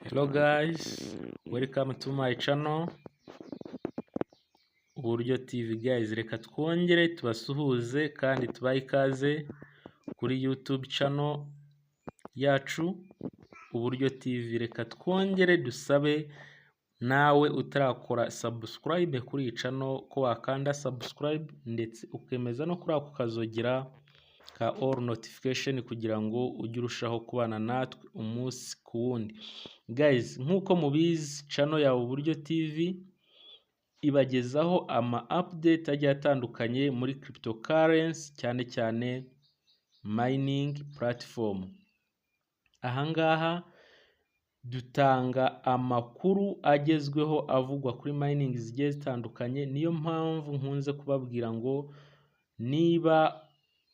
Hello guys, welcome to my channel Uburyo TV guys. Reka twongere tubasuhuze kandi tubahe ikaze kuri YouTube channel yacu Uburyo TV. Reka twongere dusabe nawe utarakora subscribe kuri iyi channel ko wakanda subscribe ndetse ukemeza no kuri ako kazogera ka all notification kugira ngo ujye urushaho kubana natwe umunsi ku wundi. Guys, nkuko mubizi channel ya Uburyo TV ibagezaho ama update agiye atandukanye muri cryptocurrency, cyane cyane mining platform. Ahangaha dutanga amakuru agezweho avugwa kuri mining zigiye zitandukanye. Niyo mpamvu nkunze kubabwira ngo niba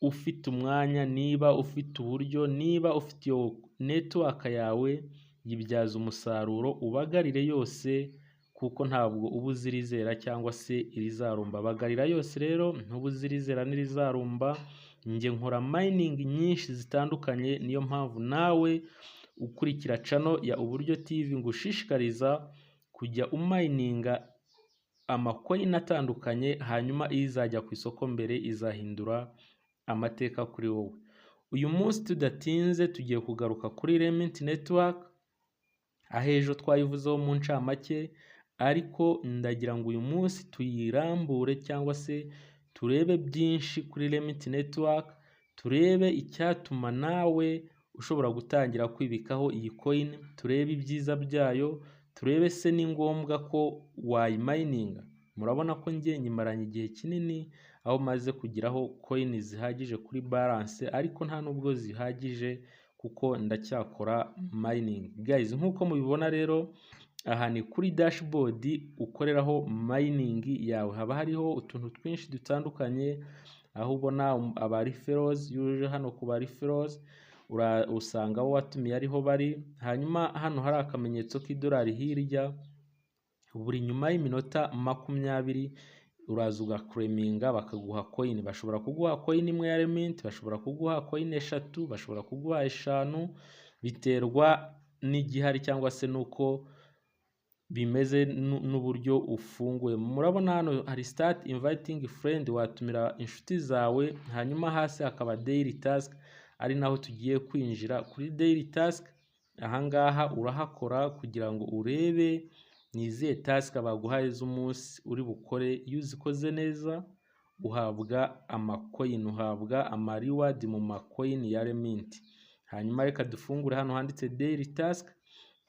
ufite umwanya, niba ufite uburyo, niba ufite iyo network yawe, yibyaza umusaruro ubagarire yose, kuko ntabwo uba uzirizera cyangwa se irizarumba. Bagarira yose rero, ntuba uzirizera n'irizarumba. Njye nkora mining nyinshi zitandukanye, niyo mpamvu nawe ukurikira channel ya Uburyo TV ngushishikariza kujya umininga amacoin atandukanye, hanyuma izajya ku isoko mbere izahindura amateka kuri wowe. Uyu munsi tudatinze tugiye kugaruka kuri Remint network, ahejo twayivuzeho mu ncamake, ariko ndagira ngo uyu munsi tuyirambure cyangwa se turebe byinshi kuri Remint network, turebe icyatuma nawe ushobora gutangira kwibikaho iyi coin, turebe ibyiza byayo, turebe se ni ngombwa ko wayimayininga. Murabona ko njye nyimaranye igihe kinini aho maze kugiraho coin zihagije kuri balance, ariko nta nubwo zihagije kuko ndacyakora mining. Guys, nkuko mubibona rero, aha ni kuri dashboard ukoreraho mining yawe. Haba hariho utuntu twinshi dutandukanye, aho ubona aba referrals, yuje hano ku ba referrals usanga aho watumiye ariho bari. Hanyuma hano hari akamenyetso k'idolari hirya, buri nyuma y'iminota 20 uraza ugaclaiminga bakaguha coin. Bashobora kuguha coin imwe ya Remint, bashobora kuguha coin 3, bashobora kuguha 5, biterwa n'igihari cyangwa se nuko bimeze n'uburyo ufunguye. Murabona hano hari start inviting friend, watumira inshuti zawe. Hanyuma hasi hakaba daily task, ari naho tugiye kwinjira kuri daily task. Ahangaha urahakora kugira ngo urebe nizihe task baguhaye z'umunsi uri bukore. Iyo uzikoze neza uhabwa amacoin, uhabwa ama reward mu macoin ya Remint. Hanyuma reka dufungure hano handitse daily task,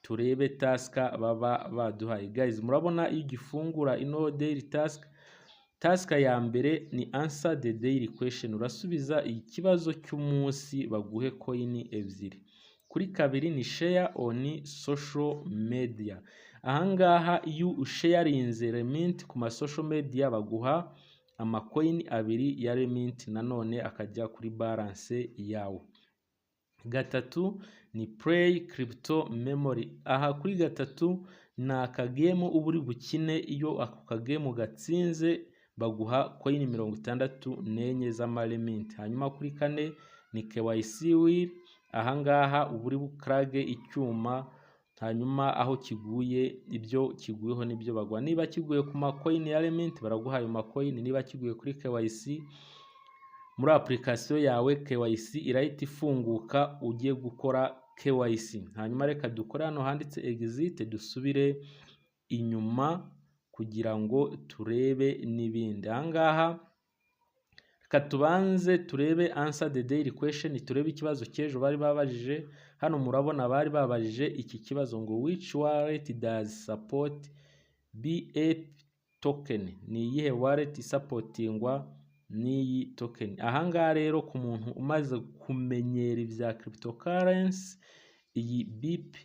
turebe task baba baduhaye. Guys, murabona iyo ugifungura ino daily task ya mbere ni answer the daily question, urasubiza ikibazo cy'umunsi baguhe coin 2. Kuri kabiri ni share on social media. Ahangaha iyo usharinze Remint ku ma social media baguha amacoin 2 ya Remint, nanone akajya kuri balance yawe. Gatatu ni play crypto memory. Aha kuri gatatu ni akagemo uba uri bukine. Iyo ako kagemo gatsinze baguha coin 64 z'ama Remint. Hanyuma kuri kane ni KYC wheel. Ahangaha uba uri bukrage icyuma, hanyuma aho kiguye, ibyo kiguyeho nibyo bagwa. Niba kiguye ku macoin ya Remint baraguha ayo macoin, niba kiguye kuri KYC muri application yawe, KYC irahita ifunguka ugiye gukora KYC. Hanyuma reka dukora hano handitse exit, dusubire inyuma kugira ngo turebe n'ibindi. Ahangaha reka tubanze turebe answer the daily question, turebe ikibazo cy'ejo bari babajije. Hano murabona bari babajije iki kibazo ngo which wallet does support BF token, ni iyihe wallet supportingwa n'iyi token. Ahangaha rero ku muntu umaze kumenyera ibya cryptocurrency, iyi BIP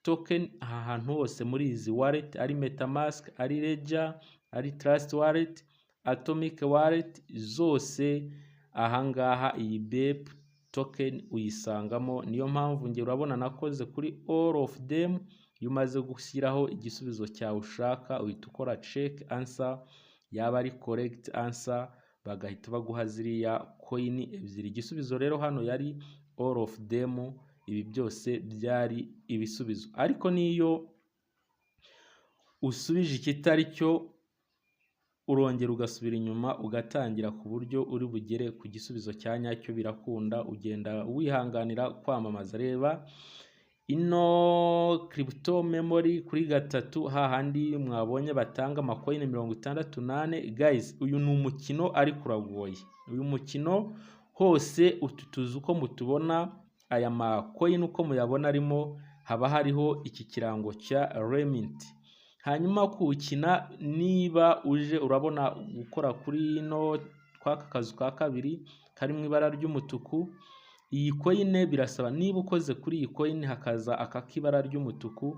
token ahantu hose muri izi wallet, ari MetaMask, ari Ledger, ari Trust wallet, Atomic wallet, zose ahangaha iyi BIP token uyisangamo. Niyo mpamvu nge urabona nakoze kuri all of them. Iyo umaze gushyiraho igisubizo cyawe ushaka uhita ukora check answer, yaba ari correct answer bagahita baguha ziriya coin 2. Igisubizo rero hano yari all of them ibi byose byari ibisubizo. Ariko niyo usubije ikitari cyo urongera ugasubira inyuma ugatangira ku buryo uri bugere ku gisubizo cya nyacyo, birakunda, ugenda wihanganira kwamamaza. Reba ino crypto memory kuri gatatu, hahandi mwabonye batanga amakoini 68. Guys, uyu ni umukino ariko uragoye. Uyu mukino hose utu tuzu uko mutubona, aya makoini uko muyabona arimo, haba hariho iki kirango cya Remint. Hanyuma kuwukina, niba uje urabona gukora kuri ino twaka kazu ka kabiri kari mu ibara ry'umutuku, iyi coin birasaba, niba ukoze kuri iyi coin hakaza akakibara ry'umutuku,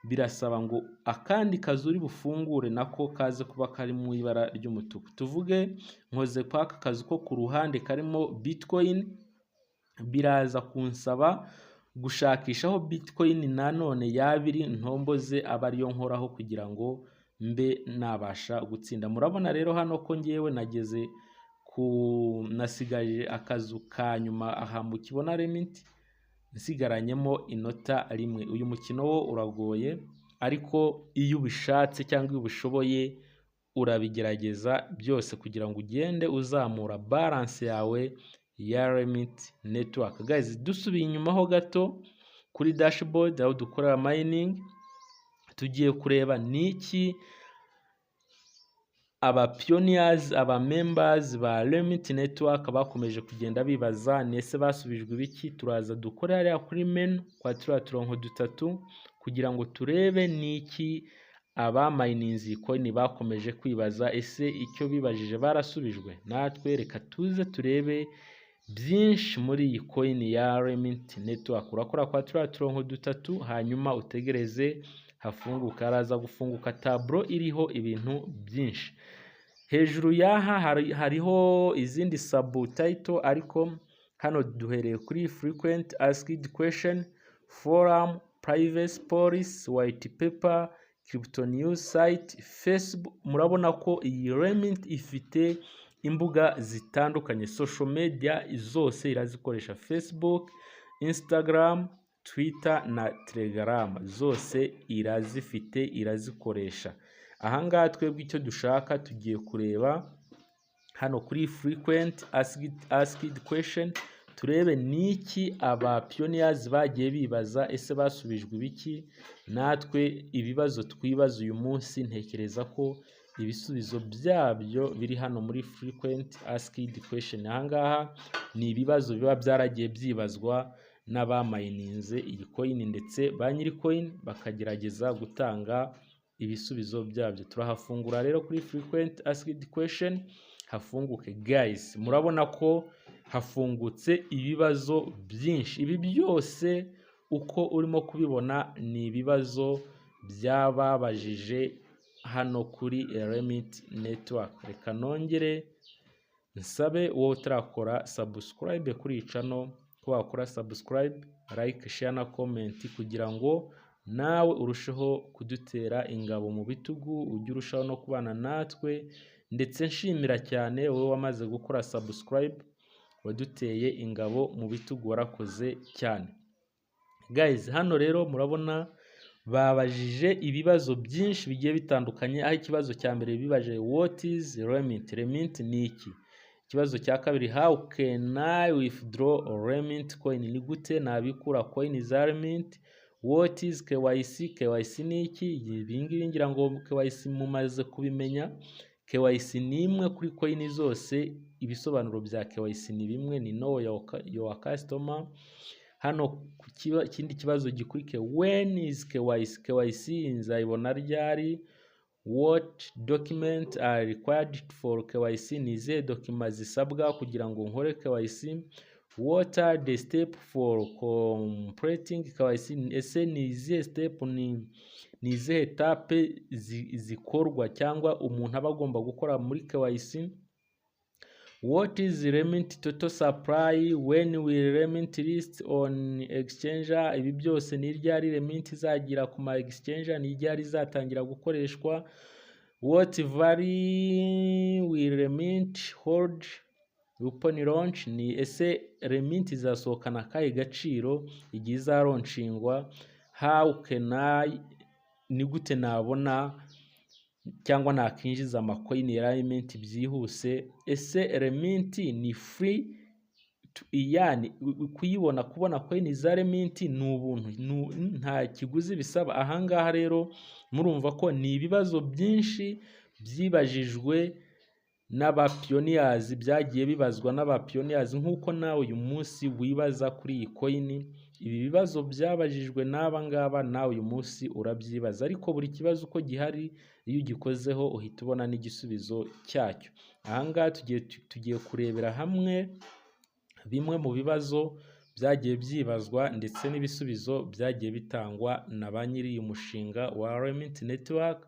birasaba ngo akandi kazu uri bufungure nako kaze kuba kari mu ibara ry'umutuku. Tuvuge nkoze kwa kazu ko ku ruhande karimo Bitcoin, biraza kunsaba gushakishaho Bitcoin nanone yabiri ntomboze aba ariyo nkoraho kugira ngo mbe nabasha gutsinda. Murabona rero hano ko ngewe nageze nasigaje akazu ka nyuma aha mukibona Remint, nsigaranyemo inota rimwe. Uyu mukino wo uragoye, ariko iyo ubishatse cyangwa iyo ubishoboye urabigerageza byose kugira ngo ugende uzamura balance yawe ya Remint network. Guys, dusubiye inyuma ho gato kuri dashboard aho dukorera mining, tugiye kureba niki aba pioneers, aba members ba Remint network bakomeje kugenda bibaza, nese basubijwe ibiki. Turaza dukora hariya kuri menu kwa turonko dutatu kugira ngo turebe niki aba mininzi coin bakomeje kwibaza, ese icyo bibajije barasubijwe. Natwe reka tuze turebe byinshi muri iyi coin ya Remint network. Urakora kwa turonko dutatu, hanyuma utegereze hafunguka. Araza gufunguka tableau iriho ibintu byinshi. Hejuru yaha hariho izindi subtitle, ariko hano duhereye kuri frequent asked question, forum, privacy policy, white paper, crypto news site, Facebook. Murabona ko iyi Remint ifite imbuga zitandukanye, social media zose irazikoresha, Facebook, Instagram, Twitter na Telegram zose irazifite, irazikoresha. Ahangaha twebwe icyo dushaka tugiye kureba hano kuri frequent asked question, turebe niki aba pioneers bagiye bibaza, ese basubijwe ibiki. Natwe ibibazo twibaza uyu munsi ntekereza ko ibisubizo byabyo biri hano muri frequent asked question. Ahangaha ni ibibazo biba byaragiye byibazwa n'abamayininze iyi coin, ndetse ba nyiri coin bakagerageza gutanga ibisubizo byabyo. Turahafungura rero kuri frequent asked question hafunguke. Guys, murabona ko hafungutse ibibazo byinshi. Ibi byose uko urimo kubibona ni ibibazo byababajije hano kuri Remint network. Reka nongere nsabe wowe utarakora subscribe kuri iyi channel ko wakora subscribe, like, share na comment kugira ngo nawe urusheho kudutera ingabo mu bitugu, ujye urushaho no kubana natwe. Ndetse nshimira cyane wowe wamaze gukora subscribe, waduteye ingabo mu bitugu, warakoze cyane. Guys, hano rero murabona babajije ibibazo byinshi bigiye bitandukanye. Aho ikibazo cya mbere bibaje what is Remint, Remint ni iki. Ikibazo cya kabiri how can I withdraw Remint coin, ni gute nabikura coin za Remint. What is KYC, KYC ni iki. Ibingibi ngira ngo KYC mumaze kubimenya. KYC ni imwe kuri coin zose, ibisobanuro bya KYC ni bimwe, ni know your customer. Hano ikindi kibazo gikurike when is KYC, KYC nzayibona ryari. What documents are required for KYC, ni izihe documents zisabwa kugira ngo nkore KYC. What are the steps for completing KYC, ese ni izihe step, ni izihe etape zikorwa cyangwa umuntu aba agomba gukora muri KYC. What is Remint total supply, when will Remint list on exchanger. Ibi byose ni ryari Remint izagira ku ma exchanger, ni ryari izatangira gukoreshwa. What value will Remint hold upon launch ni ese Remint izasohokana akahe gaciro igihe izarongingwa, how can I, ni gute nabona cyangwa nakinjiza amacoin ya Remint byihuse, ese Remint ni free yani kuyibona, kubona coin za Remint ni ubuntu, nta kiguzi bisaba. Ahangaha rero murumva ko ni ibibazo byinshi byibajijwe n'abapioneers, byagiye bibazwa n'abapioneers, nk'uko nawe uyu munsi wibaza kuri iyi coin. Ibi bibazo byabajijwe n'aba ngaba, nawe uyu munsi urabyibaza, ariko buri kibazo uko gihari iyo ugikozeho uhita ubona n'igisubizo cyacyo. Ahangaha tugiye kurebera hamwe bimwe mu bibazo byagiye byibazwa ndetse n'ibisubizo byagiye bitangwa na ba nyiri uyu mushinga wa Remint Network,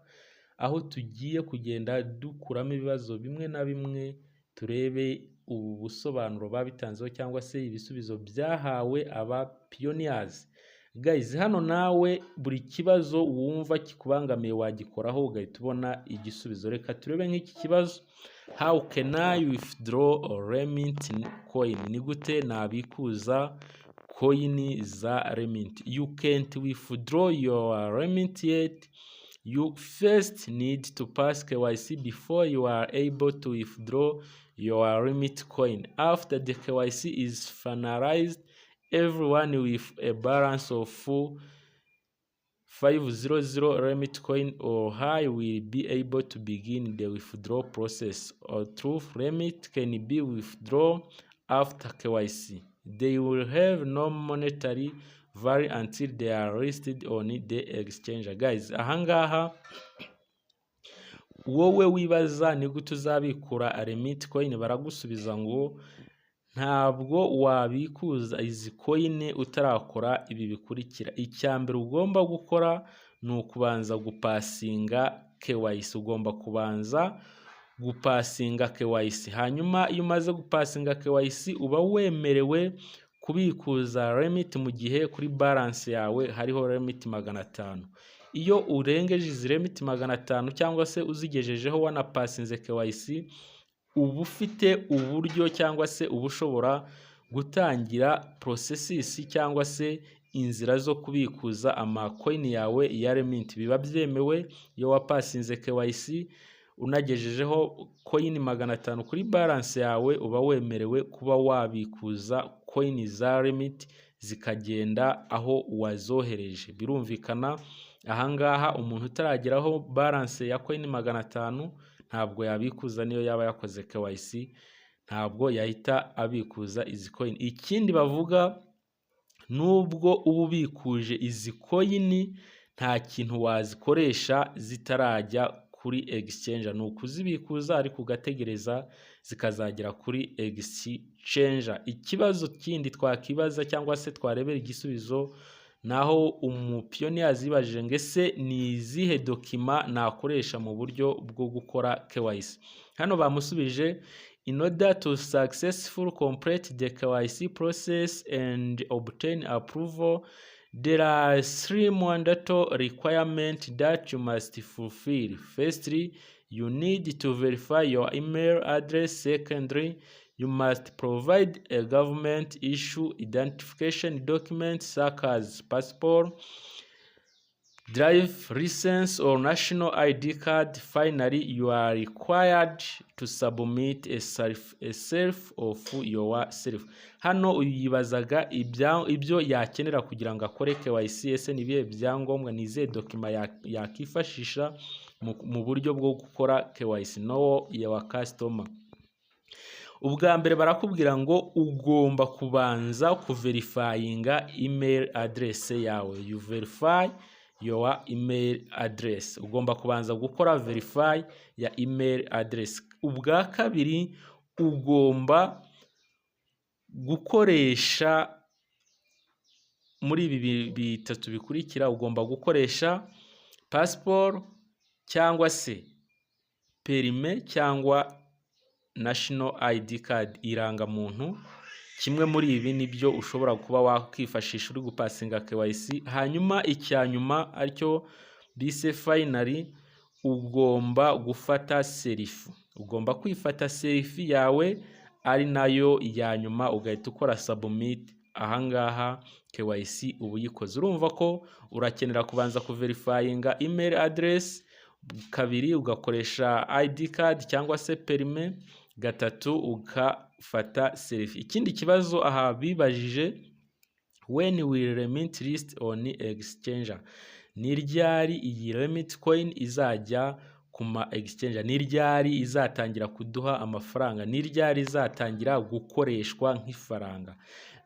aho tugiye kugenda dukuramo ibibazo bimwe na bimwe, turebe ubu busobanuro babitanzeho cyangwa se ibisubizo byahawe aba pioneers. Guys, hano nawe buri kibazo wumva kikubangamiye wagikoraho ugahita ubona igisubizo. Reka turebe nk'iki kibazo, how can I withdraw a Remint coin? Ni gute nabikuza coin za Remint? You can't withdraw your Remint yet. You first need to pass KYC before you are able to withdraw your Remint coin. After the KYC is finalized, everyone with a balance of 500 Remint coin or high will be able to begin the withdrawal process. Or truth, Remint can be withdrawn after KYC. They will have no monetary value until they are listed on the exchange. Guys, ahangaha wowe wibaza ni gute uzabikura Remint coin, baragusubiza ngo ntabwo wabikuza izi coin utarakora ibi bikurikira. Icyambere ugomba gukora ni ukubanza gupasinga KYC. Ugomba kubanza gupasinga KYC, hanyuma iyo umaze gupasinga KYC uba wemerewe kubikuza Remint mu gihe kuri balance yawe hariho Remint 500. Iyo urengeje izi Remint 500 cyangwa se uzigejejeho wanapasinze KYC, uba ufite uburyo cyangwa se uba ushobora gutangira processes cyangwa se inzira zo kubikuza amacoin yawe ya Remint. Biba byemewe iyo wapasinze KYC unagejejeho coin 500 kuri balance yawe, uba wemerewe kuba wabikuza coin za Remint zikagenda aho wazohereje. Birumvikana ahangaha umuntu utarageraho balance ya coin 500 ntabwo yabikuza, niyo yaba yakoze KYC ntabwo yahita abikuza izi coin. Ikindi bavuga, nubwo uba ubikuje izi coin nta kintu wazikoresha zitarajya kuri exchange, ni ukuzibikuza ariko ugategereza zikazagera kuri exchange. Ikibazo kindi twakibaza cyangwa se twarebera igisubizo, naho umupioneers yibajije ngo ese ni izihe dokima nakoresha mu buryo bwo gukora KYC. Hano bamusubije, in order to successfully complete the KYC process and obtain approval, there are 3 mandatory requirements that you must fulfill. Firstly, you need to verify your email address. Secondly, you must provide a government issue identification document such as passport, drive license or national ID card. Finally, you are required to submit a self of yourself. Hano uyibazaga ibyo yakenera kugira ngo akore KYC, ese ni bihe byangombwa, ni izihe dokima yakifashisha mu buryo bwo gukora KYC no ya customer. Ubwa mbere barakubwira ngo ugomba kubanza kuverifyinga email address yawe. You verify your email address. Ugomba kubanza gukora verify ya email address. Ubwa kabiri ugomba gukoresha muri ibi bitatu bikurikira, ugomba gukoresha passport cyangwa se perime cyangwa national ID card, irangamuntu. Kimwe muri ibi nibyo ushobora kuba wakifashisha uri gupasinga KYC. Hanyuma icyanyuma aricyo bise finally, ugomba gufata selfie. Ugomba kwifata selfie yawe ari nayo ya nyuma ugahita ukora submit. Ahangaha KYC uba uyikoze. Urumva ko urakenera kubanza kuverifyinga email address, kabiri ugakoresha ID card cyangwa se perime, gatatu ugafata selfie. Ikindi kibazo aha bibajije, when will Remint list on exchanger? Ni ryari iyi Remint coin izajya ku ma exchanger? Ni ryari izatangira kuduha amafaranga? Ni ryari izatangira gukoreshwa nk'ifaranga?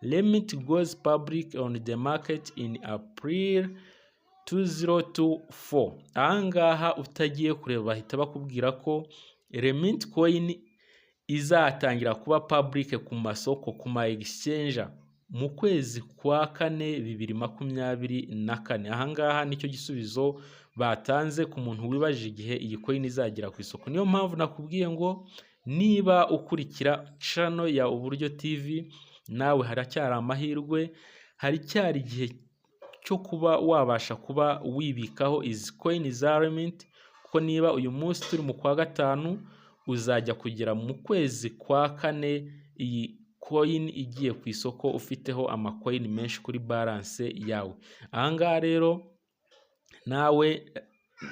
Remint goes public on the market in April 2024. Ahangaha utagiye kureba bahita bakubwira ko Remint coin izatangira kuba public ku masoko, ku ma exchanger mu kwezi kwa kane 2024. Ahangaha nicyo gisubizo batanze ku muntu wibajije igihe iyi coin izagera ku isoko. Niyo mpamvu nakubwiye ngo niba ukurikira channel ya Uburyo TV, nawe haracyari amahirwe, haracyari igihe cyo kuba wabasha kuba wibikaho izi coin za Remint, kuko niba uyu munsi turi mu kwa gatanu, uzajya kugera mu kwezi kwa kane iyi coin igiye ku isoko ufiteho amacoin menshi kuri balance yawe. Ahangaha rero nawe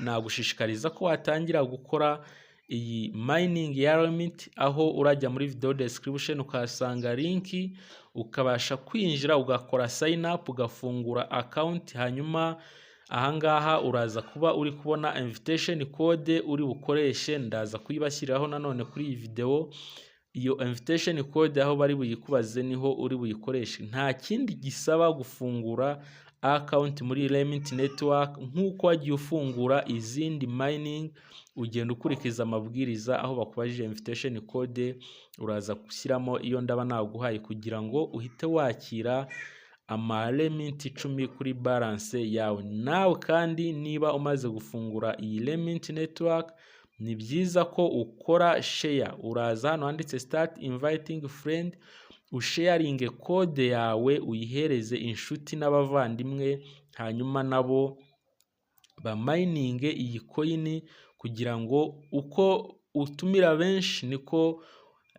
nagushishikariza ko watangira gukora iyi mining ya Remint, aho urajya muri video description ukahasanga link, ukabasha kwinjira ugakora sign up, ugafungura account. Hanyuma ahangaha uraza kuba uri kubona invitation code uri bukoreshe, ndaza kuyibashyiriraho nanone kuri iyi video. Iyo invitation code aho bari buyikubaze niho uri buyikoreshe. Nta kindi gisaba gufungura account muri Remint network nk'uko wagiye ufungura izindi mining. Ugenda ukurikiza amabwiriza, aho bakubajije invitation code uraza gushyiramo iyo ndaba naguhaye, kugira ngo uhite wakira ama Remint 10 kuri balance yawe. Nawe kandi niba umaze gufungura iyi Remint network, ni byiza ko ukora share. Uraza hano handitse start inviting friend, usharinge code yawe, uyihereze inshuti n'abavandimwe, hanyuma nabo bamininge iyi coin, kugira ngo uko utumira benshi niko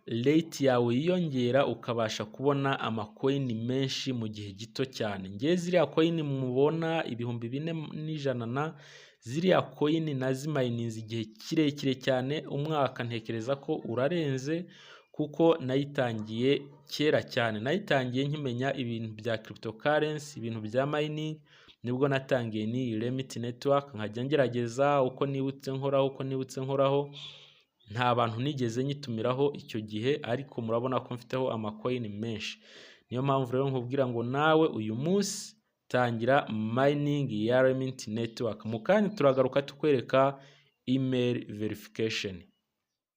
rate yawe yiyongera, ukabasha kubona amacoin menshi mu gihe gito cyane. Nge ziriya coin mubona 2400 ziriya coin nazimayininze igihe kirekire cyane, umwaka ntekereza ko urarenze, kuko nayitangiye kera cyane. Nayitangiye nkimenya ibintu bya cryptocurrency, ibintu bya mining, nibwo natangiye ni Remint network. Nkajya ngerageza uko nibutse nkoraho, nta bantu nigeze nyitumiraho icyo gihe, ariko murabona ko mfiteho amacoin menshi. Niyo mpamvu rero nkubwira ngo nawe uyu munsi tangira mining ya Remint network. Mu kanya turagaruka tukwereka email verification.